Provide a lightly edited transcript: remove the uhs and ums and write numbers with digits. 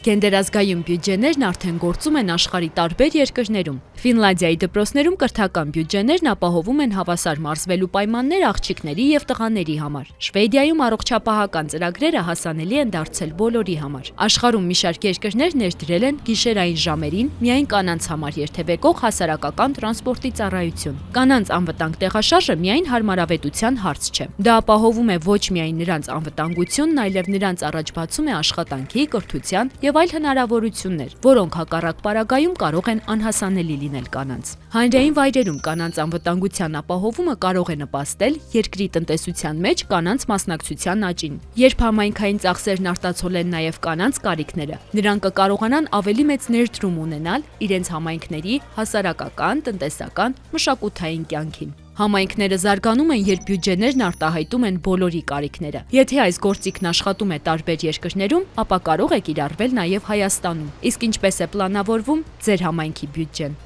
Գենդերազգայուն բյուջեներն արդեն գործում են աշխարհի տարբեր երկրներում։ Ֆինլանդիայի դպրոցներում կրթական բյուջեներն ապահովում են հավասար մարզվելու պայմաններ աղջիկների եւ տղաների համար։ Շվեդիայում առողջապահական ծրագրերը հասանելի են դարձել բոլորի համար։ Աշխարհում մի շարք երկրներ ներդրել են գիշերային ժամերին միայն կանանց համար երթևեկող հասարակական տրանսպորտի ծառայություն։ Կանանց անվտանգ տեղաշարժը միայն հարմարավետության հարց չէ։ Դա ապահովում է ոչ միայն նրանց անվտանգությունն, այլև նրանց առաջ բացում է աշխատանքի, կրթության եւ այլ հնարավորություններ, որոնք հակառակ պարագայում կարող են անհասանելի լինել կանանց։ Հանրային վայրերում կանանց անվտանգության ապահովումը կարող է նպաստել երկրի տնտեսության մեջ կանանց մասնակցության աճին։ Երբ համայնքային ծախսերն արտացոլեն նաև կանանց կարիքները, նրանք կկարողանան ավելի մեծ ներդրում ունենալ իրենց համայնքների հասարակական, տնտեսական, մշակութային կյանքին։ Համայնքները զարգանում են, երբ բյուջեներն արտահայտում են բոլորի կարիքները։ Եթե այս գործիքն աշխատում է տարբեր երկրներում, ապա կարող է կիրառվել նաև Հայաստանում։ Իսկ ինչպես է պլանավորվում ձեր համայնքի բյուջեն։